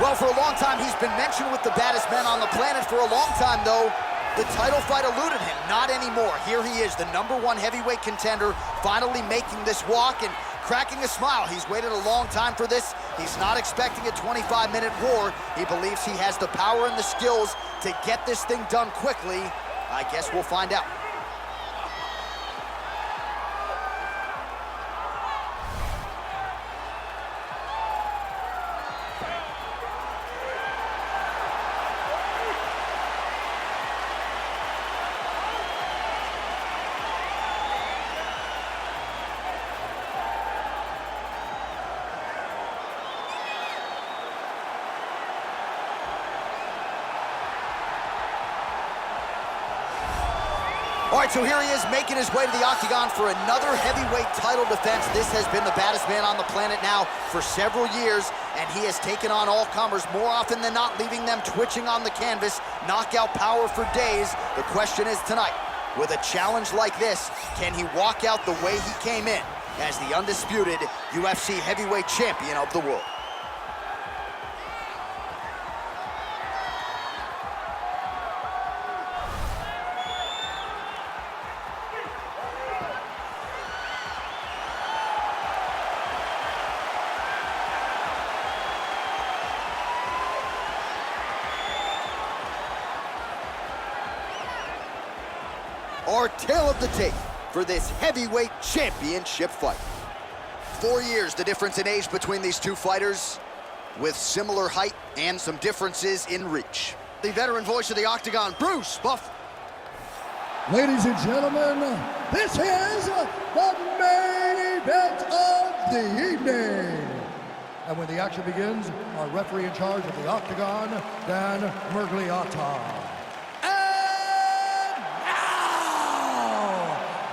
Well, for a long time, he's been mentioned with the baddest men on the planet. For a long time, though, the title fight eluded him. Not anymore. Here he is, the #1 heavyweight contender, finally making this walk and cracking a smile. He's waited a long time for this. He's not expecting a 25-minute war. He believes he has the power and the skills to get this thing done quickly. I guess we'll find out. All right, so here he is making his way to the octagon for another heavyweight title defense. This has been the baddest man on the planet now for several years, and he has taken on all comers more often than not, leaving them twitching on the canvas. Knockout power for days. The question is tonight, with a challenge like this, can he walk out the way he came in as the undisputed UFC heavyweight champion of the world? Our tale of the tape for this heavyweight championship fight. 4 years the difference in age between these two fighters, with similar height and some differences in reach. The veteran voice of the octagon, Bruce Buff. Ladies and gentlemen, this is the main event of the evening. And when the action begins, our referee in charge of the octagon, Dan Mergliata.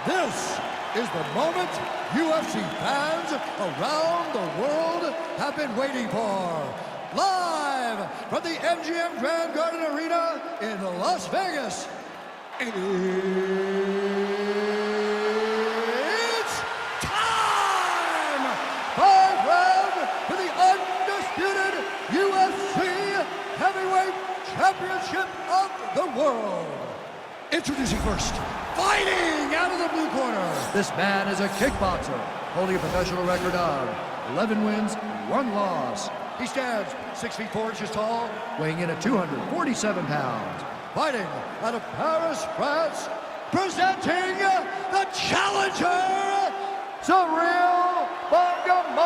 This is the moment UFC fans around the world have been waiting for. Live from the MGM Grand Garden Arena in Las Vegas. It's time! 5 round for the undisputed UFC Heavyweight Championship of the world. Introducing first, fighting out of the blue corner. This man is a kickboxer, holding a professional record of 11 wins, 1 loss. He stands 6 feet 4 inches tall, weighing in at 247 pounds. Fighting out of Paris, France, presenting the challenger, Ciryl Gane.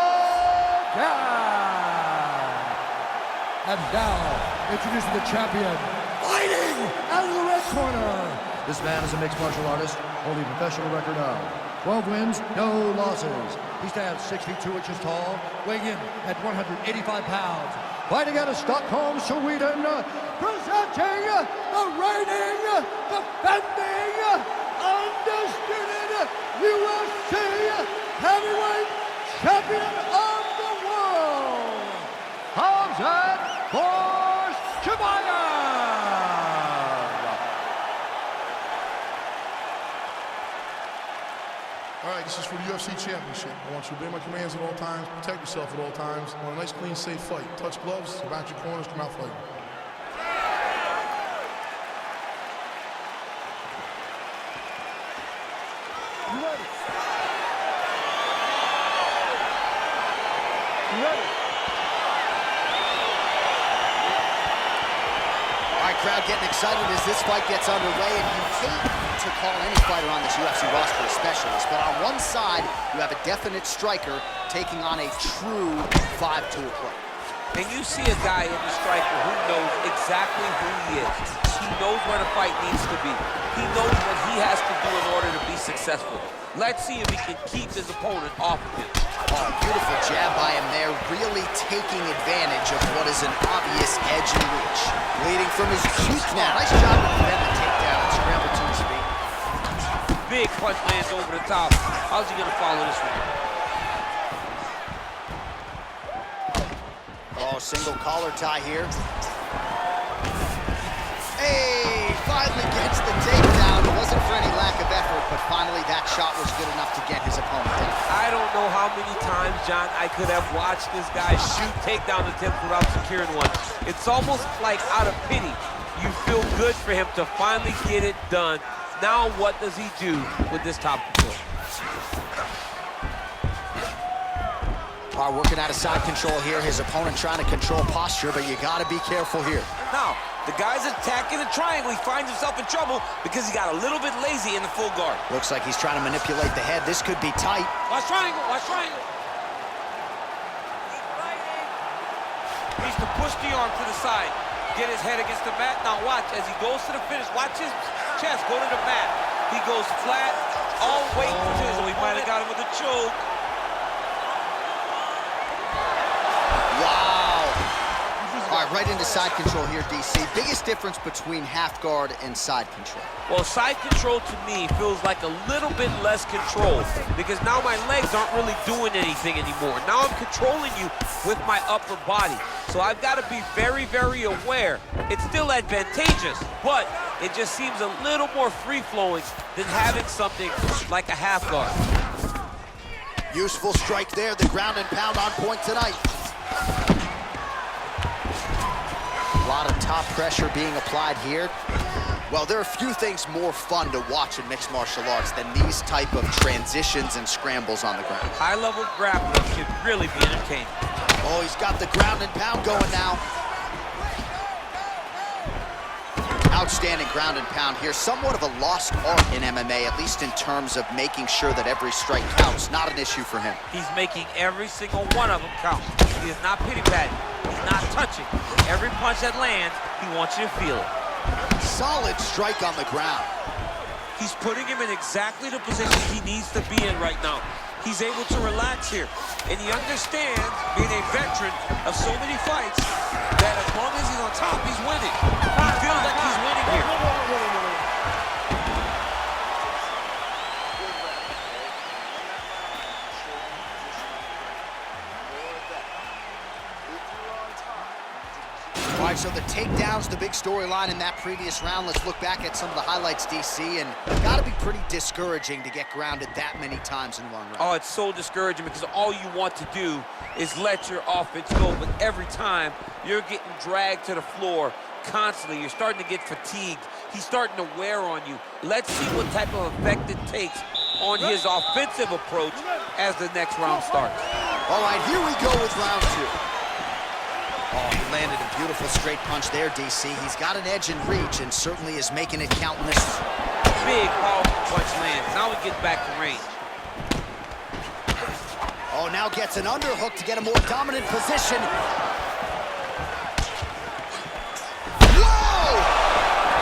And now, introducing the champion, fighting out of the red corner. This man is a mixed martial artist, holding a professional record of 12 wins, no losses. He stands 6 feet 2 inches tall, weighing in at 185 pounds. Fighting out of Stockholm, Sweden, presenting the reigning, defending, undisputed UFC heavyweight champion of the world, Khamzat Chimaev. All right, this is for the UFC Championship. I want you to obey my commands at all times, protect yourself at all times. I want a nice, clean, safe fight. Touch gloves, back your corners, come out fighting. You ready? You ready? All right, crowd getting excited as this fight gets underway, and you hate to call any fighter on this UFC roster a specialist, but on one side, you have a definite striker taking on a true 5-tool player. And you see a guy in the striker who knows exactly who he is. He knows where the fight needs to be. He knows what he has to do in order to be successful. Let's see if he can keep his opponent off of him. Oh, beautiful jab by him there, really taking advantage of what is an obvious edge and reach. Leading from his cheek now. Nice job to prevent the takedown and scramble to his feet. Big punch lands over the top. How's he going to follow this one? Oh, single collar tie here. Hey, finally gets the takedown. It wasn't for any lack of effort, but finally that shot was good enough to get his opponent down. I don't know how many times times, John, I could have watched this guy shoot takedown attempts without securing one. It's almost like out of pity. You feel good for him to finally get it done. Now what does he do with this top control? All right, working out of side control here. His opponent trying to control posture, but you got to be careful here. Now, the guy's attacking the triangle. He finds himself in trouble because he got a little bit lazy in the full guard. Looks like he's trying to manipulate the head. This could be tight. Watch triangle, watch triangle. Needs to push the arm to the side. Get his head against the mat. Now watch, as he goes to the finish, watch his chest go to the mat. He goes flat, all weight to his. He might have got him with a choke. All right, right into side control here, DC. Biggest difference between half guard and side control? Well, side control to me feels like a little bit less control because now my legs aren't really doing anything anymore. Now I'm controlling you with my upper body. So I've got to be very, very aware. It's still advantageous, but it just seems a little more free-flowing than having something like a half guard. Useful strike there. The ground and pound on point tonight. A lot of top pressure being applied here. Well, there are a few things more fun to watch in mixed martial arts than these type of transitions and scrambles on the ground. High-level grappling can really be entertaining. Oh, he's got the ground and pound going now. Outstanding ground and pound here. Somewhat of a lost art in MMA, at least in terms of making sure that every strike counts. Not an issue for him. He's making every single one of them count. He is not pity-patting. He's not touching. Every punch that lands, he wants you to feel it. Solid strike on the ground. He's putting him in exactly the position he needs to be in right now. He's able to relax here. And he understands, being a veteran of so many fights, that as long as he's on top, he's winning. He feels like he's winning here. All right, so the takedown's the big storyline in that previous round. Let's look back at some of the highlights, DC, and got to be pretty discouraging to get grounded that many times in one round. Oh, it's so discouraging because all you want to do is let your offense go, but every time you're getting dragged to the floor constantly. You're starting to get fatigued. He's starting to wear on you. Let's see what type of effect it takes on his offensive approach as the next round starts. All right, here we go with round two. Oh, he landed a beautiful straight punch there, DC. He's got an edge in reach and certainly is making it count in this one. Big, powerful punch lands. Now we get back to range. Oh, now gets an underhook to get a more dominant position. Whoa!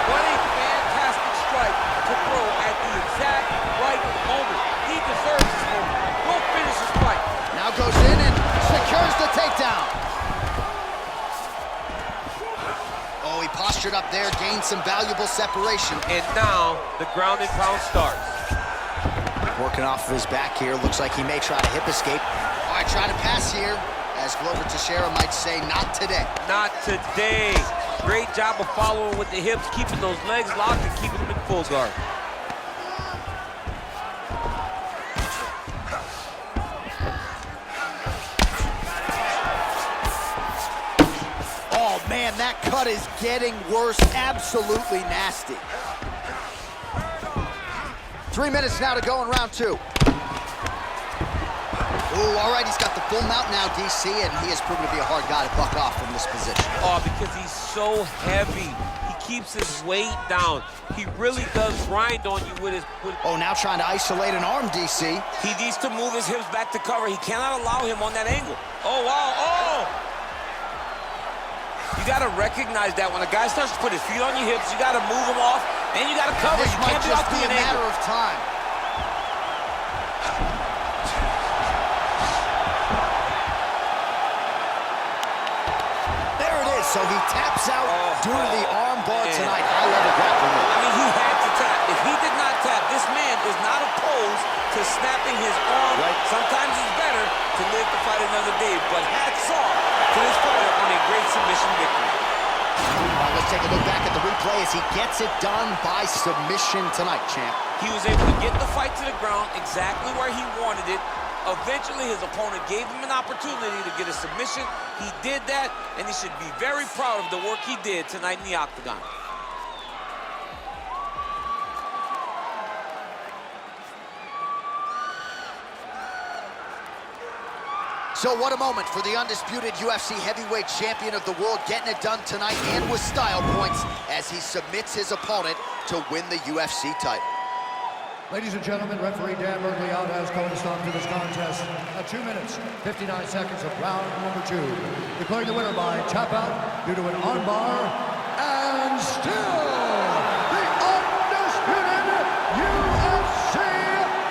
What a fantastic strike to throw at the exact right moment. He deserves this moment. Go finish his fight. Now goes in and secures the takedown. Oh, he postured up there, gained some valuable separation. And now the ground and pound starts. Working off of his back here. Looks like he may try to hip escape. All right, try to pass here. As Glover Teixeira might say, not today. Not today. Great job of following with the hips, keeping those legs locked and keeping them in full guard. Oh, man, that cut is getting worse. Absolutely nasty. 3 minutes now to go in round two. Ooh, all right, he's got the full mount now, DC, and he has proven to be a hard guy to buck off from this position. Oh, because he's so heavy. He keeps his weight down. He really does grind on you with his... Oh, now trying to isolate an arm, DC. He needs to move his hips back to cover. He cannot allow him on that angle. Oh, wow, oh! You gotta recognize that when a guy starts to put his feet on your hips, you gotta move him off, and you gotta cover. This You might can't be just off be to a an matter angle. of time. There it is, so he taps out due to the arm bar tonight. High-level grappling. I mean, he had to tap. If he did not tap, this man is not opposed to snapping his arm. Right. Sometimes it's better to live to fight another day, but hats off to this fighter on a great submission victory. Let's take a look back at the replay as he gets it done by submission tonight, champ. He was able to get the fight to the ground exactly where he wanted it, Eventually, his opponent gave him an opportunity to get a submission. He did that, and he should be very proud of the work he did tonight in the octagon. So what a moment for the undisputed UFC heavyweight champion of the world, getting it done tonight and with style points as he submits his opponent to win the UFC title. Ladies and gentlemen, referee Dan Mergliotta has called a stop to this contest at 2 minutes, 59 seconds of round number 2. Declaring the winner by tap out due to an armbar, and still the undisputed UFC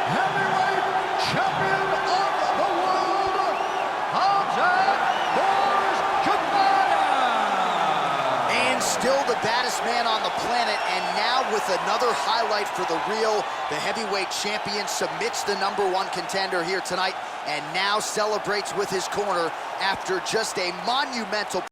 heavyweight champion of the world, Khamzat Chimaev! And still the baddest man on the planet, and now with another highlight for the real. The heavyweight champion submits the #1 contender here tonight and now celebrates with his corner after just a monumental